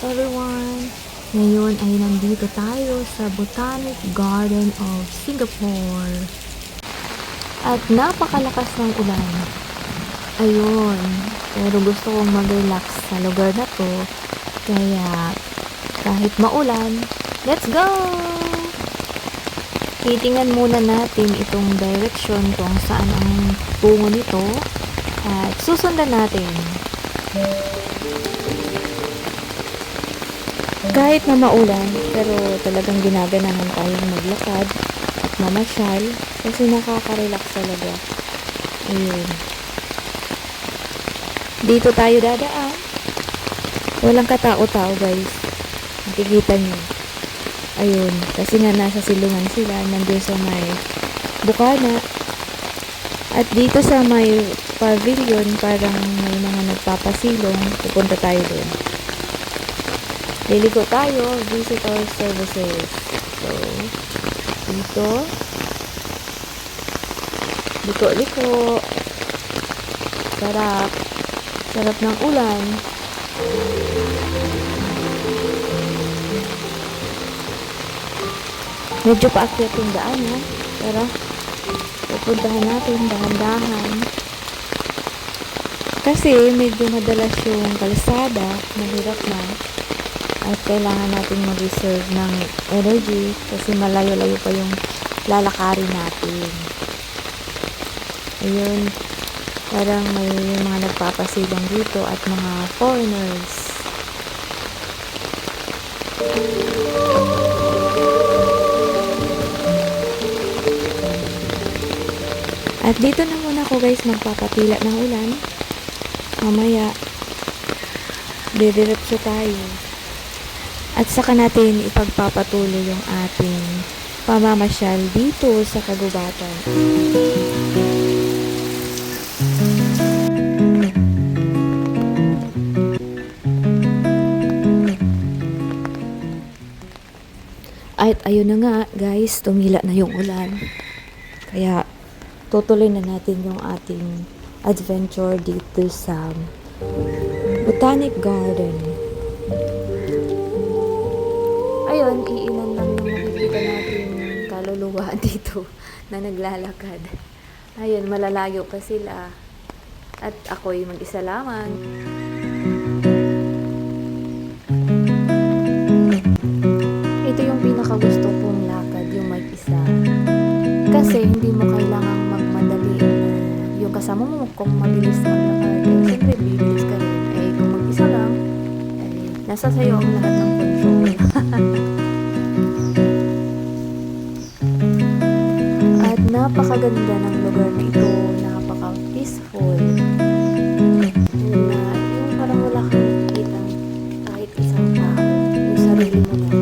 everyone! Ngayon ay nandito tayo sa Botanic Garden of Singapore. At napakalakas ng ulan. Ayun, pero gusto kong mag-relax sa lugar na to. Kaya kahit maulan, let's go! Titingnan muna natin itong direction kung saan ang tungo nito at susundan natin. Kahit na maulan, pero talagang ginaganahan tayong maglakad at mamasyal kasi nakaka-relax talaga. Ayun. Dito tayo dadaan. Walang katao-tao guys. Nakikita nyo. Ayun. Kasi nga nasa silungan sila. Nandun sa may bukana. At dito sa may pavilion, parang may mga nagpapasilong. Pupunta tayo doon. Liligo tayo, visitor services. So, dito. Liko-liko. Sarap. Sarap ng ulan. Medyo paakyat yung daan, ha? Pero, pupuntahan natin dahan-dahan. Kasi, medyo madalas yung kalsada. Mahirap na. At kailangan natin mag-reserve ng energy kasi malayo-layo pa yung lalakarin natin. Ayun, parang may mga nagpapasilong dito at mga foreigners. At dito na muna ako guys magpapatila ng ulan. Mamaya, didiretso tayo. At saka natin ipagpapatuloy yung ating pamamasyal dito sa kagubatan. At ayun na nga guys, tumila na yung ulan. Kaya tutuloy na natin yung ating adventure dito sa Botanic Garden. Ayun, iilan lang yung makikita natin kaluluwa dito na naglalakad. Ayun, malalayo pa sila. At ako'y mag-isa lamang. Ito yung pinakagusto kong lakad, yung mag-isa. Kasi hindi mo kailangang magmadali na yung kasama mo kung mabilis maglakad. Eh, siyempre, bibilis ka rin. Eh, kung mag-isa lang, eh, nasa sayo ang lahat ng control. At napakaganda ng lugar na ito, napaka-peaceful. Na yung parang wala kang nakikita kahit isang tao, yung sarili mo lang.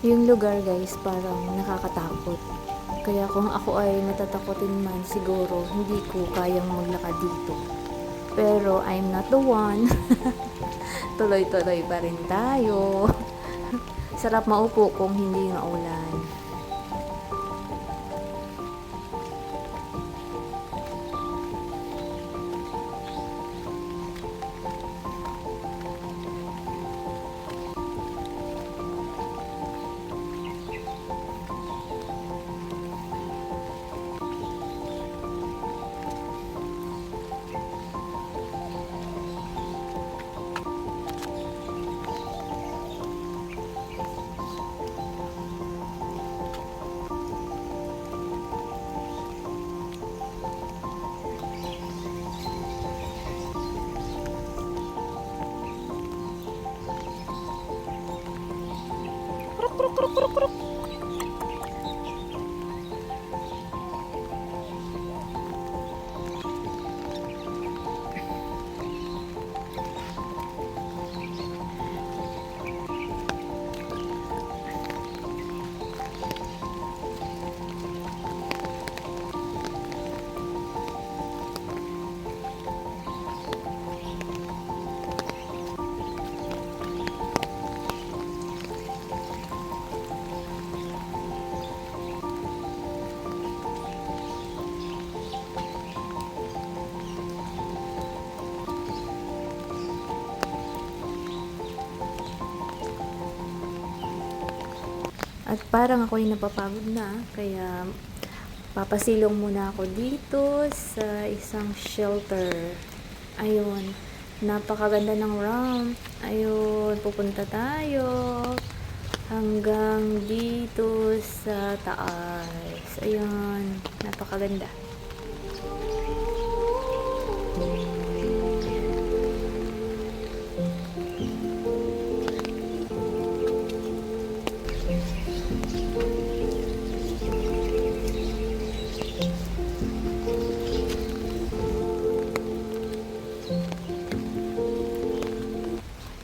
Yung lugar guys parang nakakatakot. Kaya kung ako ay natatakotin man siguro hindi ko kayang maglakad dito. Pero I'm not the one. Tuloy-tuloy pa rin tayo. Sarap maupo kung hindi maulan. At parang ako'y napapagod na, kaya papasilong muna ako dito sa isang shelter. Ayun, napakaganda ng ramp. Ayun, pupunta tayo hanggang dito sa taas. Ayun, napakaganda.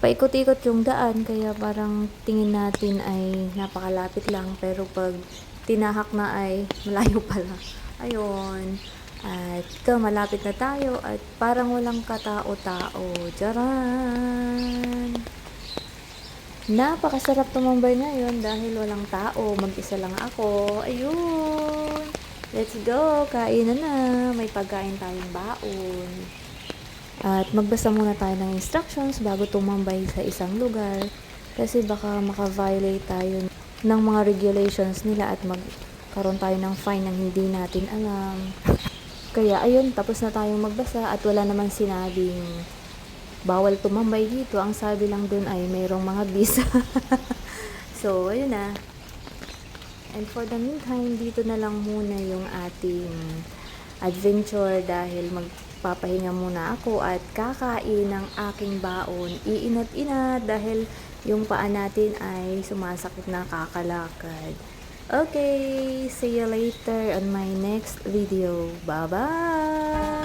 Paikot-ikot yung daan, kaya parang tingin natin ay napakalapit lang, pero pag tinahak na ay malayo pala. Ayun. At ito, malapit na tayo at parang walang katao-tao. Charan! Napakasarap tumambay ngayon dahil walang tao. Mag-isa lang ako. Ayun! Let's go! Kainan na! May pagkain tayong baon. At magbasa muna tayo ng instructions bago tumambay sa isang lugar, kasi baka maka-violate tayo ng mga regulations nila at magkaroon tayo ng fine nang hindi natin alam. Kaya ayun, tapos na tayong magbasa at wala naman sinabing bawal tumambay dito. Ang sabi lang dun ay mayroong mga visa. So, ayun na. And for the meantime, dito na lang muna yung ating adventure dahil magpapahinga muna ako at kakain ng aking baon. Iinat-inat dahil yung paa natin ay sumasakit na kakalakad. Okay, see you later on my next video. Bye-bye!